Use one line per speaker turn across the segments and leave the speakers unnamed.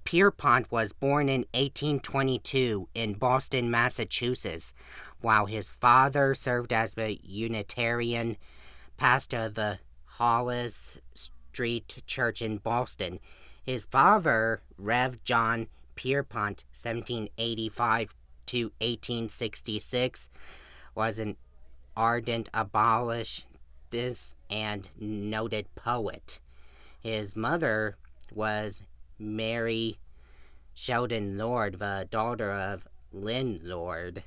Pierpont was born in 1822 in Boston, Massachusetts. While his father served as a Unitarian pastor of the Hollis Street Church in Boston. His father, Rev. John Pierpont, 1785 to 1866, was an ardent abolitionist and noted poet. His mother was Mary Sheldon Lord, the daughter of Lynn Lord,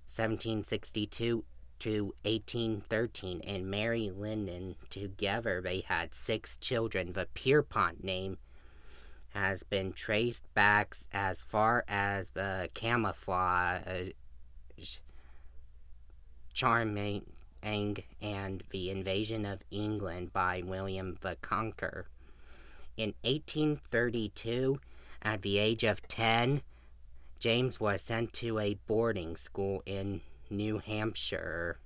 1762 to 1813, and Mary Linden. Together they had 6 children. The Pierpont name has been traced back as far as the camouflage, charming, and the invasion of England by William the Conqueror. In 1832, at the age of 10, James was sent to a boarding school in New Hampshire.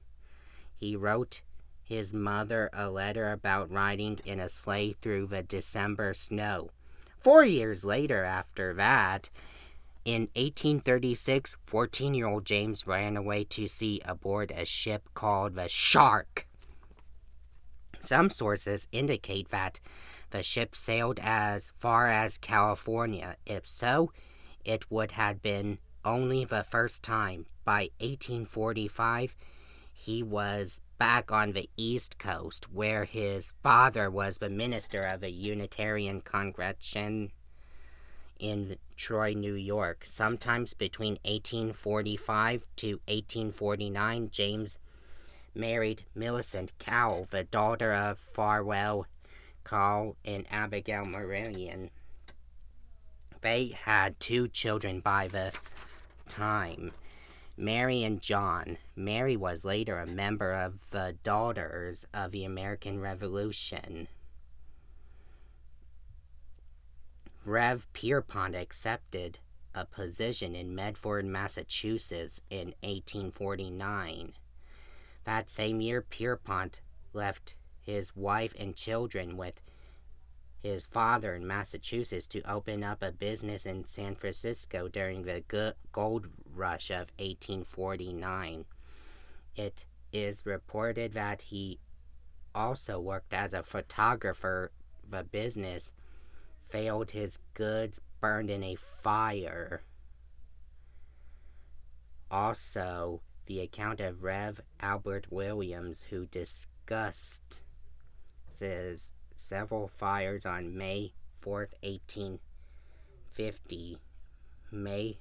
He wrote his mother a letter about riding in a sleigh through the December snow. 4 years later after that, in 1836, 14-year-old James ran away to sea aboard a ship called the Shark. Some sources indicate that the ship sailed as far as California. If so, it would have been only the first time. By 1845, he was back on the East Coast, where his father was the minister of a Unitarian congregation in Troy, New York. Sometimes between 1845 to 1849, James married Millicent Cowell, the daughter of Farwell Cowell and Abigail Marion. They had 2 children by the time, Mary and John. Mary was later a member of the Daughters of the American Revolution. Rev. Pierpont accepted a position in Medford, Massachusetts in 1849. That same year, Pierpont left his wife and children with his father in Massachusetts to open up a business in San Francisco during the gold rush of 1849. It is reported that he also worked as a photographer. The business failed, his goods burned in a fire. Also, the account of Rev. Albert Williams, who discussed several fires on May 4th, 1850, May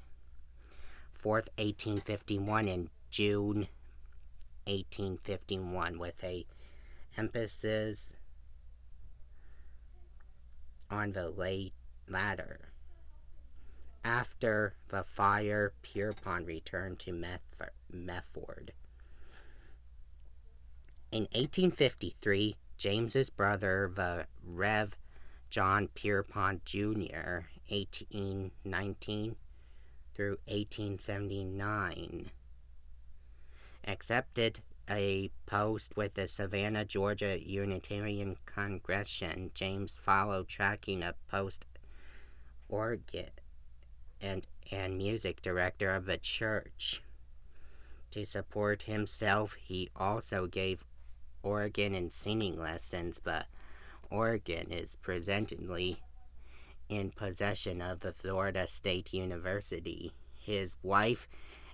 4th, 1851, and June 1851, with a emphasis on the latter. After the fire, Pierpont returned to Medford. In 1853, James's brother, the Rev. John Pierpont Jr., 1819 through 1879, accepted a post with the Savannah, Georgia Unitarian Congregation. James followed, tracking a post organ and music director of the church. To support himself, he also gave organ and singing lessons, but organ is presently in possession of the Florida State University. His wife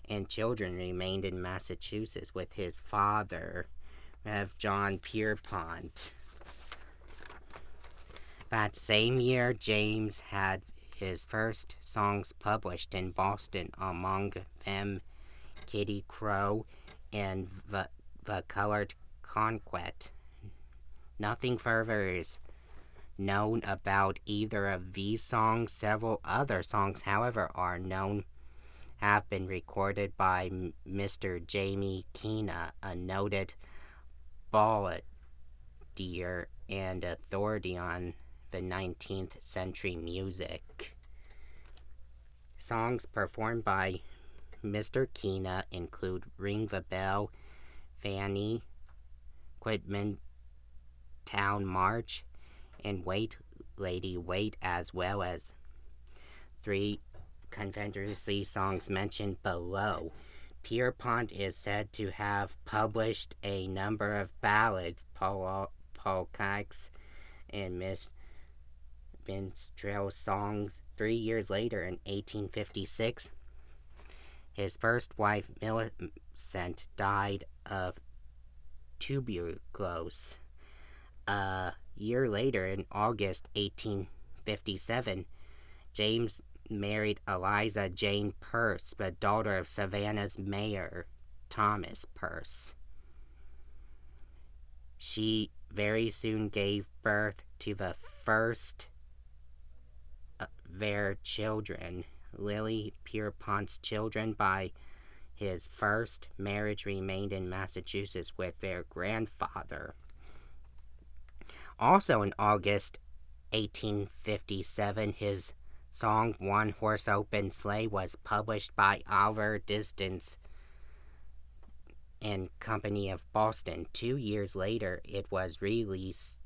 and children remained in Massachusetts with his father, Rev. John Pierpont. That same year, James had his first songs published in Boston, among them Kitty Crow and the Colored Conquest. Nothing further is known about either of these songs. Several other songs, however, are known have been recorded by Mr. Jamie Keena, a noted balladeer and authority on the 19th century music. Songs performed by Mr. Keena include Ring the Bell, Fanny, Quitman Town March, and Wait Lady Wait, as well as 3 Confederacy songs mentioned below. Pierpont is said to have published a number of ballads, polkas, and minstrel songs. 3 years later, in 1856, his first wife, Millicent, died of tuberculosis. A year later, in August 1857, James married Eliza Jane Peirce, the daughter of Savannah's mayor, Thomas Peirce. She very soon gave birth to the first of their children. Lily Pierpont's children by his first marriage remained in Massachusetts with their grandfather. Also in August 1857, his song One Horse Open Sleigh was published by Oliver Distance and Company of Boston. 2 years later, it was re-released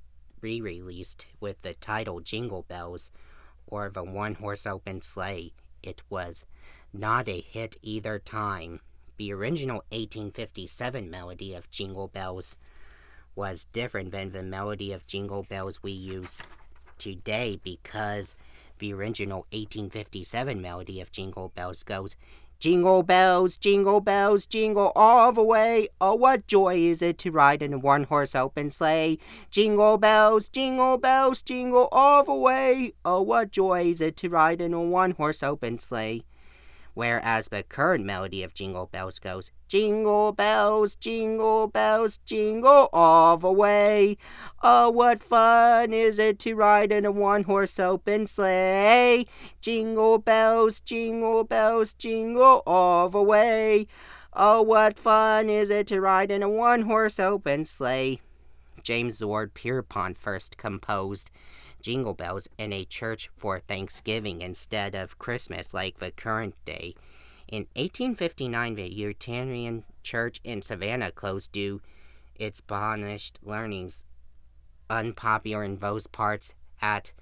with the title Jingle Bells, or The One Horse Open Sleigh. It was not a hit either time. The original 1857 melody of Jingle Bells was different than the melody of Jingle Bells we use today, because the original 1857 melody of Jingle Bells goes, Jingle bells, jingle all the way. Oh, what joy is it to ride in a one-horse open sleigh. Jingle bells, jingle all the way. Oh, what joy is it to ride in a one-horse open sleigh. Whereas the current melody of Jingle Bells goes, jingle bells, jingle all the way. Oh, what fun is it to ride in a one-horse open sleigh. Jingle bells, jingle all the way. Oh, what fun is it to ride in a one-horse open sleigh. James Lord Pierpont first composed Jingle Bells in a church for Thanksgiving instead of Christmas like the current day. In 1859, the Unitarian Church in Savannah closed due its banished learnings, unpopular in those parts at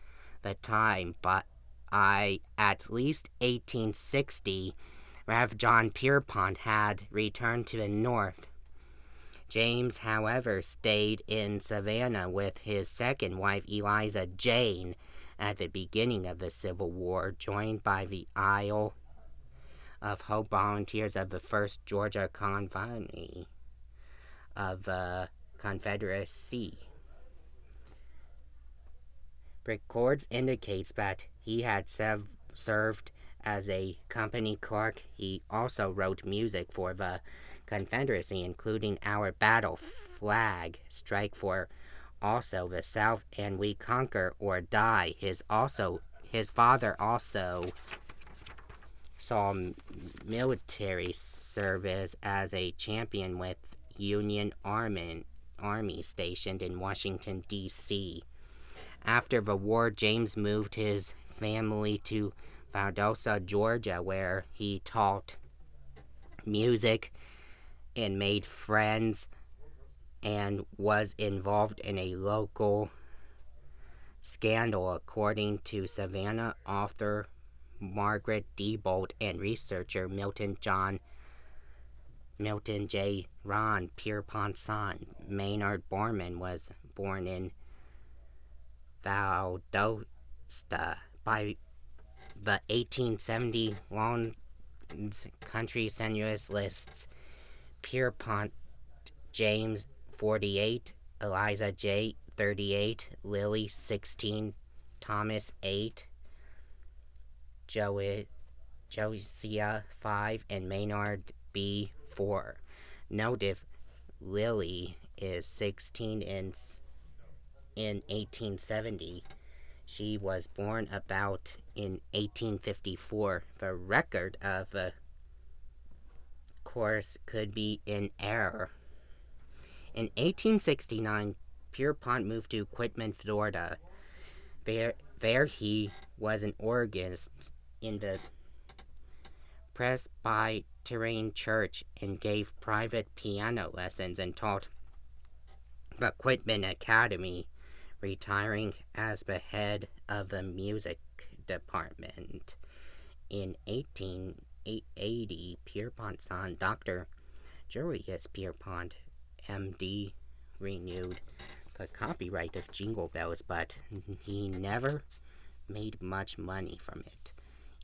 the time, but at least 1860, Rev. John Pierpont had returned to the north. James, however, stayed in Savannah with his second wife, Eliza Jane, at the beginning of the Civil War, joined by the Isle of Hope volunteers of the 1st Georgia Company of the Confederacy. Records indicates that he had served as a company clerk. He also wrote music for the Confederacy, including Our Battle Flag, Strike for also the South, and We Conquer or Die. His father also saw military service as a champion with Union Army stationed in Washington, D.C. After the war, James moved his family to Valdosta, Georgia, where he taught music and made friends and was involved in a local scandal, according to Savannah author Margaret D. Bolt and researcher Milton J. Ron Pierpont's son. Maynard Borman was born in Valdosta. By the 1871 country census lists, Pierpont James 48, Eliza J 38, Lily 16, Thomas 8, Josiah 5, and Maynard B 4. Note if Lily is 16 in 1870, she was born about in 1854. The record of the course could be in error. In 1869, Pierpont moved to Quitman, Florida. There he was an organist in the Presbyterian Church and gave private piano lessons and taught the Quitman Academy. retiring as the head of the music department. In 1880, Pierpont's son, Dr. Julius Pierpont, M.D., renewed the copyright of Jingle Bells, but he never made much money from it.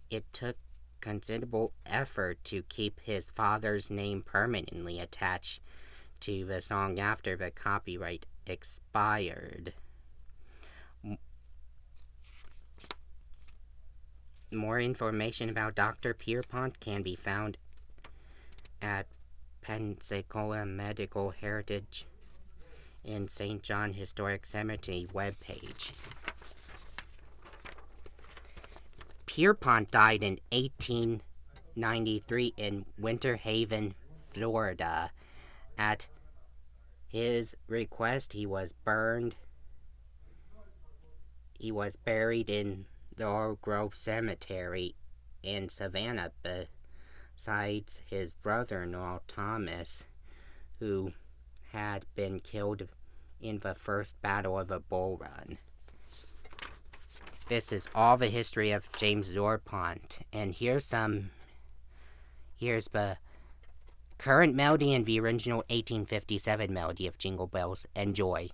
It took considerable effort to keep his father's name permanently attached to the song after the copyright expired. More information about Dr. Pierpont can be found at Pensacola Medical Heritage in St. John Historic Cemetery webpage. Pierpont died in 1893 in Winter Haven, Florida. At his request, he was buried in the Old Grove Cemetery in Savannah besides his brother-in-law Thomas, who had been killed in the First Battle of the Bull Run. This is all the history of James Pierpont, and here's the current melody and the original 1857 melody of Jingle Bells. Enjoy.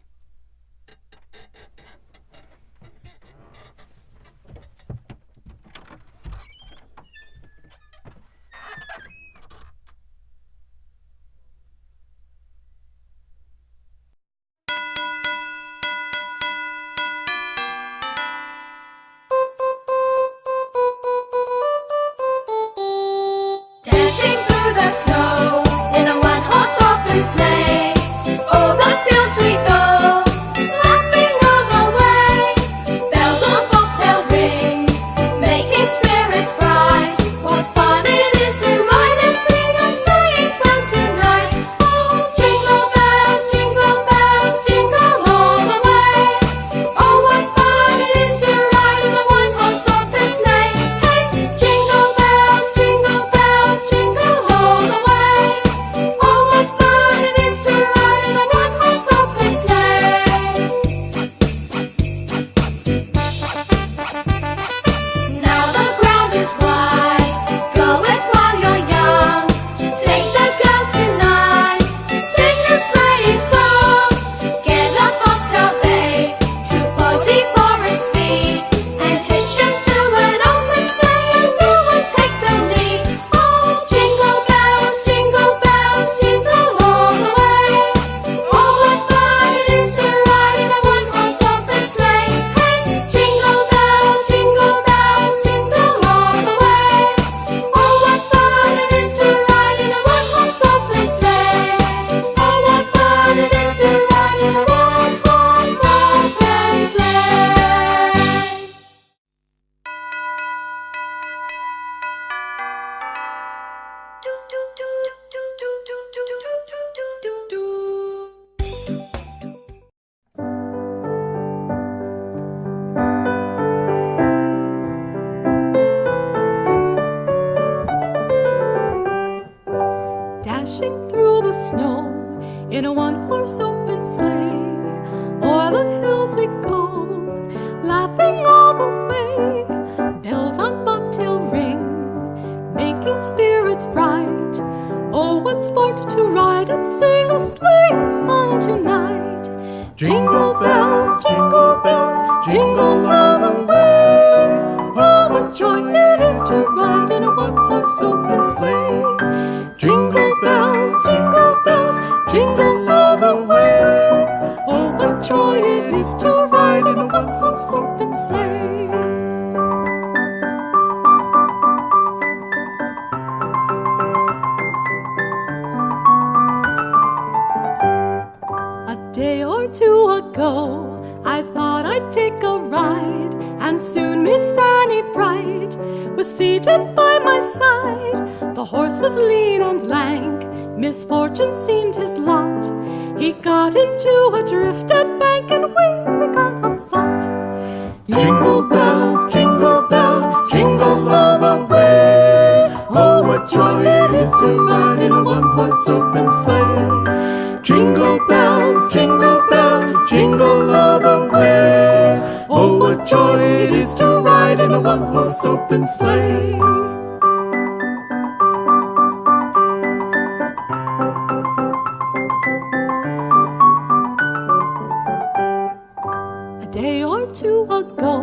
Dashing through the snow in a one-horse open sleigh, o'er the fields we go, laughing all the way. Bells on bobtail ring, making spirits bright. What fun it is to ride and sing a sleighing song tonight! Oh, jingle bells, jingle all the way. Oh, what fun it is to ride in a one-horse open sleigh! Hey, jingle bells, jingle all the way. Oh, what fun it is to ride in a one-horse open sleigh. Now the ground is white, go it while you're young. Take the girls tonight, sing a sleighing song. Get a bobtail babe, 240 for its speed, and hitch him to an open sleigh, and you will take the lead. Oh, jingle bells, jingle all the way. Oh, what fun it is to ride in a one-horse open sleigh. Hey, jingle bells, jingle all the way. Oh, what fun it is to ride in a one-horse open sleigh. Oh, what fun it is to ride in a one-horse open sleigh.
Dashing through the snow in a one-horse open sleigh, o'er the hills we go, laughing all the way. Bells on bobtail ring, making spirits bright. Oh, what sport to ride and sing a sleighing song tonight! Jingle bells, jingle all the way. Oh, what joy it is to ride in a one-horse open sleigh. Jingle bells, jingle all the way. Oh, what joy it is to ride in a one-horse open sleigh. A day or two ago, I thought I'd take a ride, and soon Miss Fanny Bright was seated by my side. The horse was lean and lank, misfortune seemed his lot. He got into a drifted bank, and we got upset. Jingle bells, jingle all the way. Oh, what joy it is to ride in a one-horse open sleigh. Jingle bells, jingle all the way. joy it is to ride in a one-horse open sleigh. A day or two ago,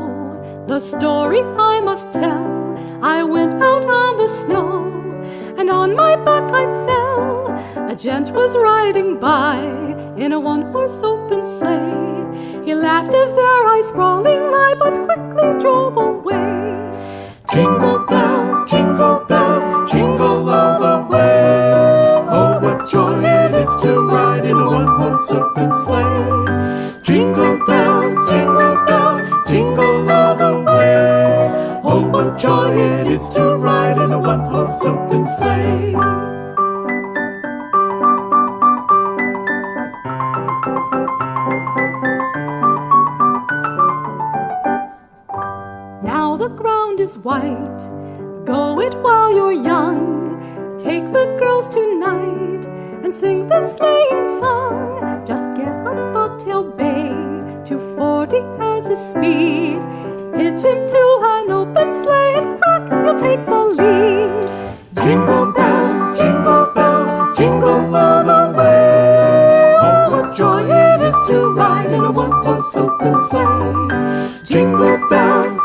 the story I must tell, I went out on the snow, and on my back I fell. A gent was riding by in a one-horse open sleigh. He laughed as their eyes sprawling lie, but quickly drove away. Jingle bells, jingle all the way. Oh, what joy it is to ride in a one-horse open sleigh. Jingle bells, jingle all the way. Oh, what joy it is to ride in a one-horse open sleigh. Now the ground is white, go it while you're young. Take the girls tonight and sing the sleighing song. Just get a bobtail bay, 240 has his speed. Hitch him to an open sleigh and crack, you'll take the lead. Jingle bells, jingle all the way. Oh, what joy it is to ride in a one-horse open sleigh. Jingle bells,